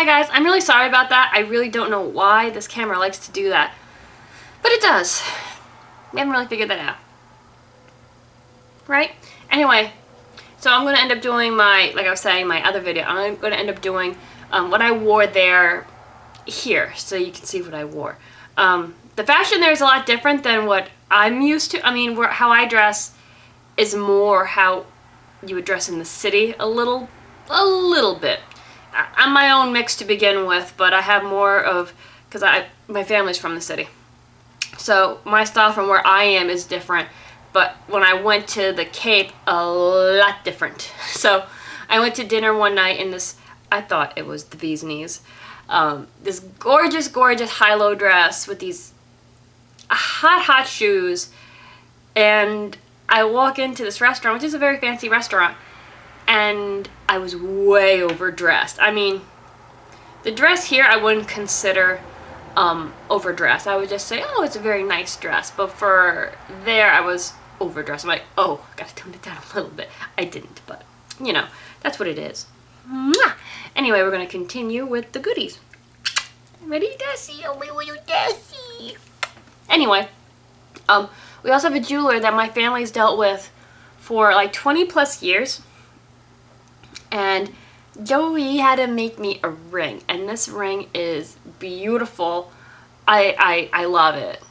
Hi guys, I'm really sorry about that. I really don't know why this camera likes to do that. But it does. We haven't really figured that out. Right? Anyway, so I'm going to end up doing my, like I was saying, my other video. I'm going to end up doing what I wore there here, so you can see what I wore. The fashion there is a lot different than what I'm used to. I mean, how I dress is more how you would dress in the city a little bit. I'm my own mix to begin with, but I have more of, because my family's from the city. So my style from where I am is different, but when I went to the Cape, a lot different. So I went to dinner one night in this, I thought it was the bee's knees, this gorgeous, gorgeous high-low dress with these hot shoes, and I walk into this restaurant, which is a very fancy restaurant, and I was way overdressed. I mean, the dress here I wouldn't consider overdressed. I would just say, oh, it's a very nice dress. But for there, I was overdressed. I'm like, oh, gotta tone it down a little bit. I didn't, but you know, that's what it is. Mwah! Anyway, we're gonna continue with the goodies. Ready, Desi? Oh, my little Desi. Anyway, we also have a jeweler that my family's dealt with for like 20 plus years. And Joey had to make me a ring, and this ring is beautiful. I love it.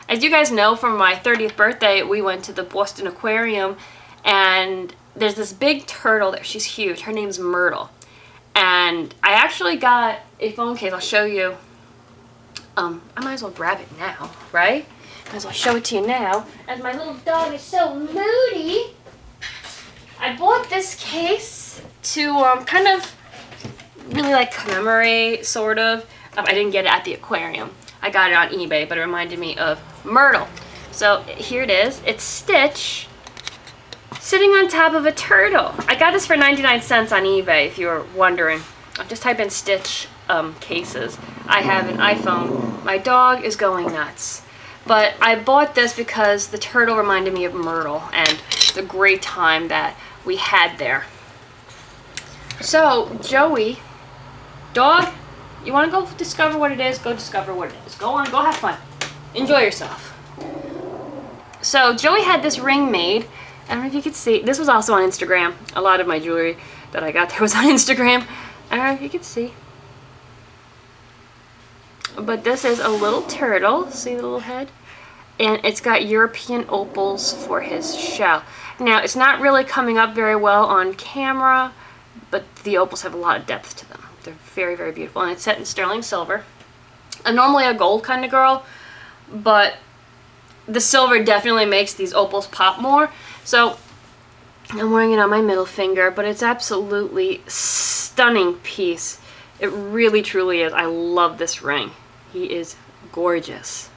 As you guys know, for my 30th birthday, we went to the Boston Aquarium, and there's this big turtle there. She's huge. Her name's Myrtle. And I actually got a phone case. I'll show you. I might as well grab it now, right? Might as well show it to you now, as my little dog is so moody. I bought this case to kind of really like commemorate, sort of. I didn't get it at the aquarium. I got it on eBay, but it reminded me of Myrtle. So here it is. It's Stitch sitting on top of a turtle. I got this for 99 cents on eBay, if you were wondering. Just type in Stitch cases. I have an iPhone. My dog is going nuts. But I bought this because the turtle reminded me of Myrtle and the great time that we had there. So, Joey, dog, you want to go discover what it is? Go discover what it is. Go on, go have fun. Enjoy yourself. So, Joey had this ring made. I don't know if you could see. This was also on Instagram. A lot of my jewelry that I got there was on Instagram. I don't know if you could see. But this is a little turtle. See the little head? And it's got European opals for his shell. Now, it's not really coming up very well on camera, but the opals have a lot of depth to them. They're very, very beautiful. And it's set in sterling silver. I'm normally a gold kind of girl, but the silver definitely makes these opals pop more. So I'm wearing it on my middle finger, but it's absolutely stunning piece. It really, truly is. I love this ring. He is gorgeous.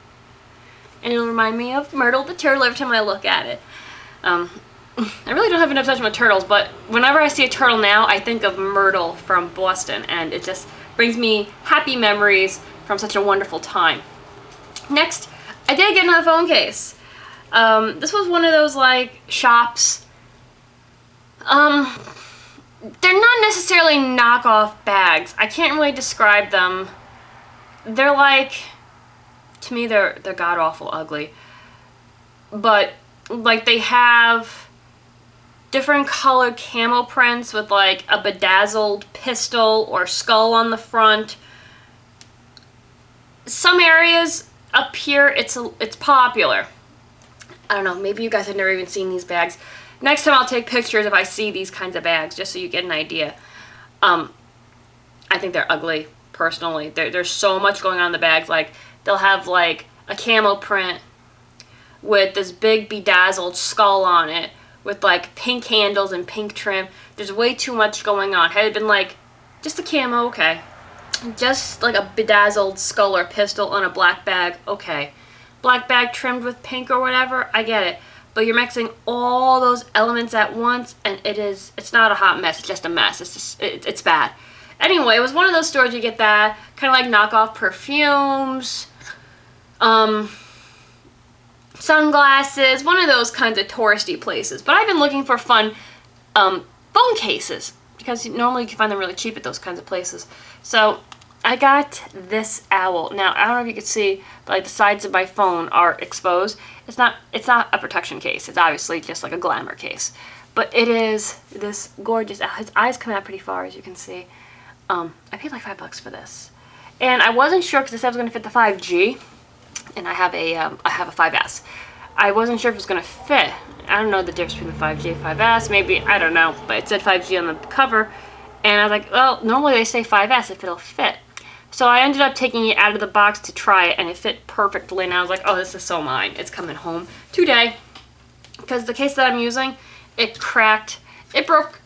And it'll remind me of Myrtle the turtle every time I look at it. I really don't have an obsession with turtles, but whenever I see a turtle now, I think of Myrtle from Boston, and it just brings me happy memories from such a wonderful time. Next, I did get another phone case. This was one of those, like, shops. They're not necessarily knockoff bags. I can't really describe them. They're like, to me, they're god-awful ugly. But, like, they have different colored camo prints with, like, a bedazzled pistol or skull on the front. Some areas up here, it's popular. I don't know, maybe you guys have never even seen these bags. Next time I'll take pictures if I see these kinds of bags, just so you get an idea. I think they're ugly, personally. There's so much going on in the bags. Like, they'll have, like, a camo print with this big bedazzled skull on it with, like, pink handles and pink trim. There's way too much going on. Had it been, like, just a camo, okay. Just, like, a bedazzled skull or pistol on a black bag, okay. Black bag trimmed with pink or whatever, I get it. But you're mixing all those elements at once, and it's not a hot mess, it's just a mess. It's bad. Anyway, it was one of those stores you get that, kind of like knockoff perfumes, sunglasses, one of those kinds of touristy places. But I've been looking for fun phone cases. because normally you can find them really cheap at those kinds of places. So I got this owl. Now, I don't know if you can see, but like the sides of my phone are exposed. It's not a protection case. It's obviously just like a glamour case. But it is this gorgeous owl. His eyes come out pretty far, as you can see. I paid like $5 for this. And I wasn't sure because it said it was going to fit the 5G. And I have a 5S. I wasn't sure if it was going to fit. I don't know the difference between the 5G and 5S. Maybe, I don't know. But it said 5G on the cover. And I was like, well, normally they say 5S if it'll fit. So I ended up taking it out of the box to try it, and it fit perfectly. And I was like, oh, this is so mine. It's coming home today. Because the case that I'm using, it cracked. It broke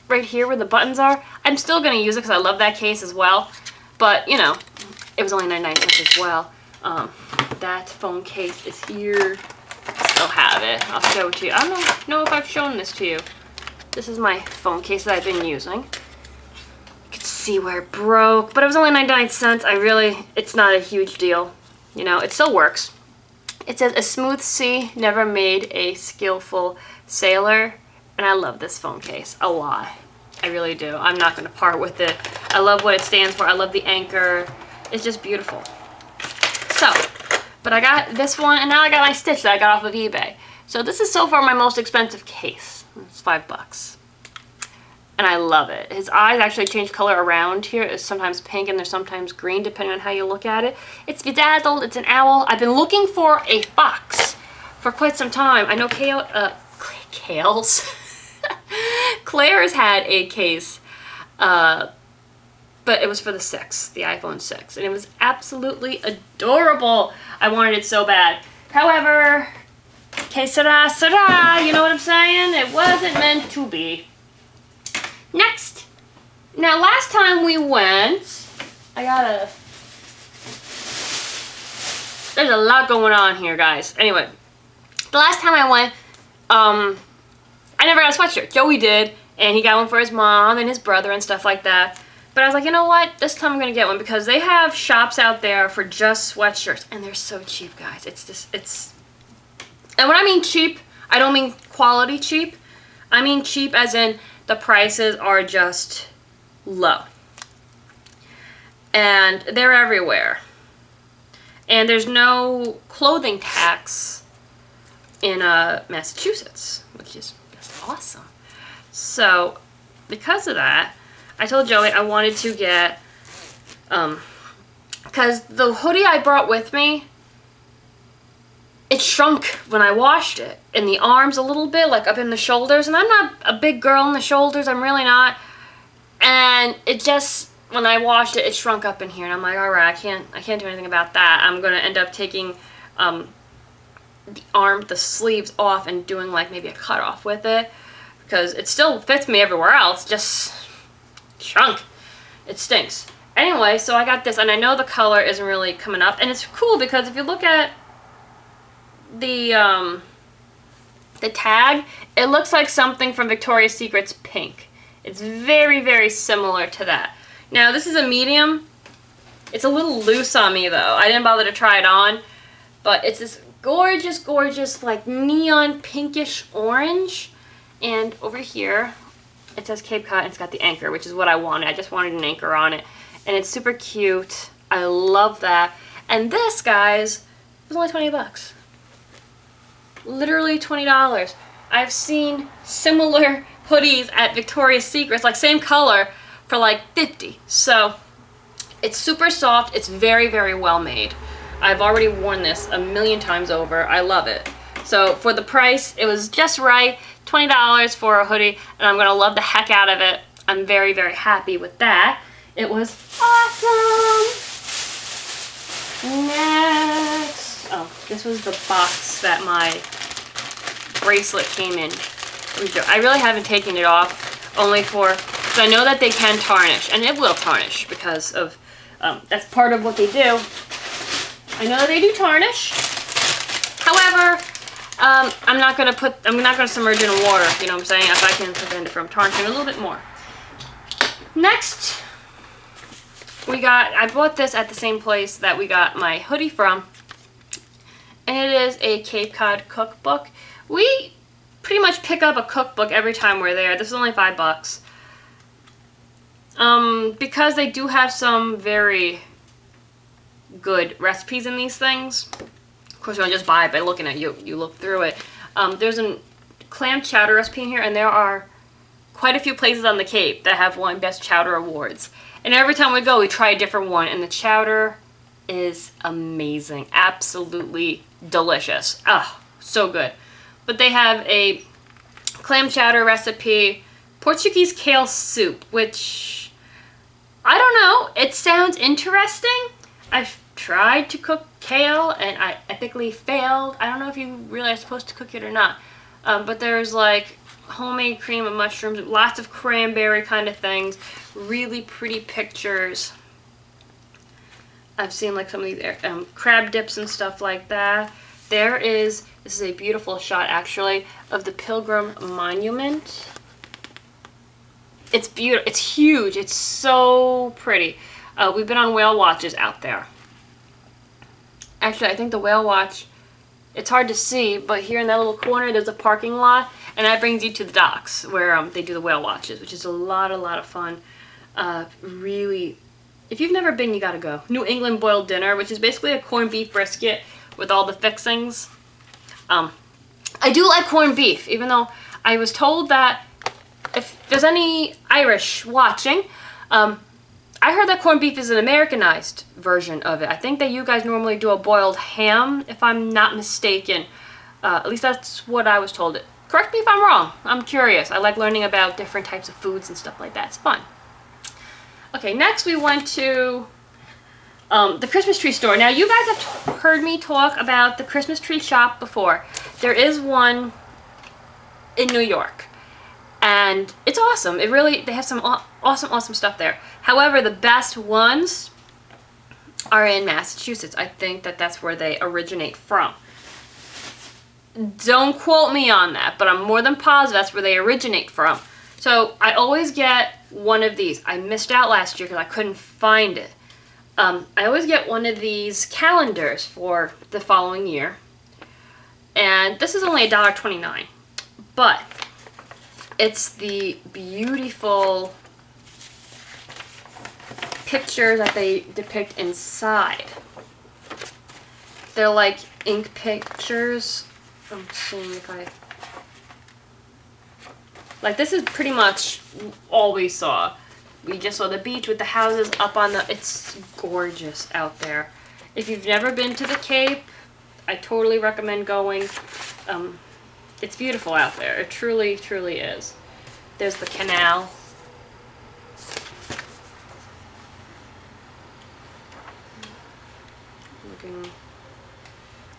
right here where the buttons are. I'm still going to use it because I love that case as well. But, you know, it was only 99 cents as well. That phone case is here. I still have it. I'll show it to you. I don't know if I've shown this to you. This is my phone case that I've been using. See where it broke, but it was only 99 cents. It's not a huge deal. You know, it still works. It says, a smooth sea never made a skillful sailor, and I love this phone case a lot. I really do. I'm not going to part with it. I love what it stands for. I love the anchor. It's just beautiful. So, but I got this one, and now I got my Stitch that I got off of eBay. So this is so far my most expensive case. It's $5. And I love it. His eyes actually change color around here. It's sometimes pink and they're sometimes green depending on how you look at it. It's bedazzled. It's an owl. I've been looking for a fox for quite some time. I know Claire's had a case, but it was for the 6, the iPhone 6. And it was absolutely adorable. I wanted it so bad. However, que sera, sera, you know what I'm saying? It wasn't meant to be. Next. Now, last time we went, there's a lot going on here, guys. Anyway, the last time I went, I never got a sweatshirt. Joey did, and he got one for his mom and his brother and stuff like that. But I was like, you know what? This time I'm going to get one because they have shops out there for just sweatshirts, and they're so cheap, guys. And when I mean cheap, I don't mean quality cheap. I mean cheap as in the prices are just low. And they're everywhere. And there's no clothing tax in Massachusetts, which is just awesome. So, because of that, I told Joey I wanted to get, because the hoodie I brought with me, it shrunk when I washed it in the arms a little bit, like up in the shoulders. And I'm not a big girl in the shoulders. I'm really not. And it just, when I washed it, it shrunk up in here. And I'm like, all right, I can't do anything about that. I'm going to end up taking the sleeves off and doing like maybe a cut off with it. Because it still fits me everywhere else, just shrunk. It stinks. Anyway, so I got this. And I know the color isn't really coming up. And it's cool because if you look at the tag, it looks like something from Victoria's Secret's pink. It's very, very similar to that. Now, this is a medium. It's a little loose on me, though. I didn't bother to try it on, but it's this gorgeous, gorgeous, like neon pinkish orange. And over here, it says Cape Cod, and it's got the anchor, which is what I wanted. I just wanted an anchor on it. And it's super cute. I love that. And this, guys, was only 20 bucks. Literally $20. I've seen similar hoodies at Victoria's Secret, like same color, for like 50. So it's super soft. It's very, very well made. I've already worn this a million times over. I love it. So for the price, it was just right. $20 for a hoodie, and I'm gonna love the heck out of it. I'm very, very happy with that. It was awesome. Next. Oh, this was the box that my bracelet came in. I really haven't taken it off, only because I know that they can tarnish, and it will tarnish because of, that's part of what they do. I know that they do tarnish. However, I'm not gonna submerge it in water, you know what I'm saying, if I can prevent it from tarnishing a little bit more. Next, I bought this at the same place that we got my hoodie from, and it is a Cape Cod cookbook. We pretty much pick up a cookbook every time we're there. This is only $5. Because they do have some very good recipes in these things. Of course, you don't just buy it by looking at it. You look through it. There's a clam chowder recipe in here, and there are quite a few places on the Cape that have won Best Chowder Awards. And every time we go, we try a different one, and the chowder is amazing. Absolutely delicious. Ah, so good. But they have a clam chowder recipe, Portuguese kale soup, which, I don't know, it sounds interesting. I've tried to cook kale, and I epically failed. I don't know if you really are supposed to cook it or not. But there's like homemade cream of mushrooms, lots of cranberry kind of things, really pretty pictures. I've seen like some of these crab dips and stuff like that. This is a beautiful shot actually of the Pilgrim Monument. It's beautiful, it's huge, it's so pretty. We've been on whale watches out there. Actually, I think the whale watch, it's hard to see, but here in that little corner there's a parking lot, and that brings you to the docks where they do the whale watches, which is a lot of fun. Really, if you've never been, you gotta go. New England boiled dinner, which is basically a corned beef brisket with all the fixings. I do like corned beef, even though I was told that if there's any Irish watching, I heard that corned beef is an Americanized version of it. I think that you guys normally do a boiled ham, if I'm not mistaken. At least that's what I was told. Correct me if I'm wrong. I'm curious. I like learning about different types of foods and stuff like that. It's fun. Okay, next we went to the Christmas tree store. Now, you guys have heard me talk about the Christmas tree shop before. There is one in New York, and it's awesome. They have some awesome stuff there. However, the best ones are in Massachusetts. I think that that's where they originate from. Don't quote me on that, but I'm more than positive that's where they originate from. So I always get one of these. I missed out last year because I couldn't find it. I always get one of these calendars for the following year. And this is only $1.29. But it's the beautiful pictures that they depict inside. They're like ink pictures. I'm seeing if I... Like, this is pretty much all we saw. We just saw the beach with the houses up on the... It's gorgeous out there. If you've never been to the Cape, I totally recommend going. It's beautiful out there. It truly is. There's the canal.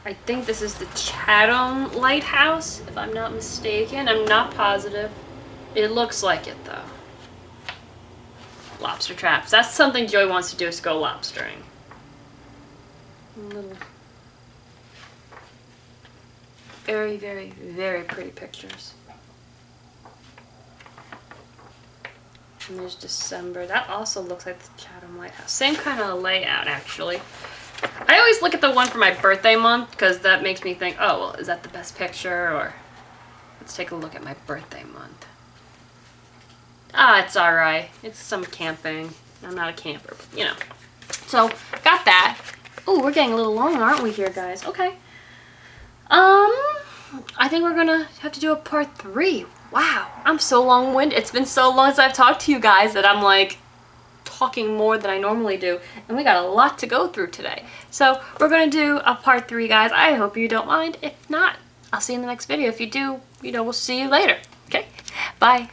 I think this is the Chatham Lighthouse, if I'm not mistaken. I'm not positive. It looks like it, though. Lobster traps. That's something Joey wants to do, is go lobstering. Very pretty pictures. And there's December. That also looks like the Chatham Lighthouse. Same kind of layout, actually. I always look at the one for my birthday month because that makes me think, oh, well, is that the best picture? Or let's take a look at my birthday month. Ah, it's alright. It's some camping. I'm not a camper, but, you know. So, got that. Ooh, we're getting a little long, aren't we here, guys? Okay. I think we're gonna have to do a part 3. Wow, I'm so long-winded. It's been so long since I've talked to you guys that I'm like talking more than I normally do, and we got a lot to go through today. So we're gonna do a part 3, guys. I hope you don't mind. If not, I'll see you in the next video. If you do, you know, we'll see you later. Okay, bye.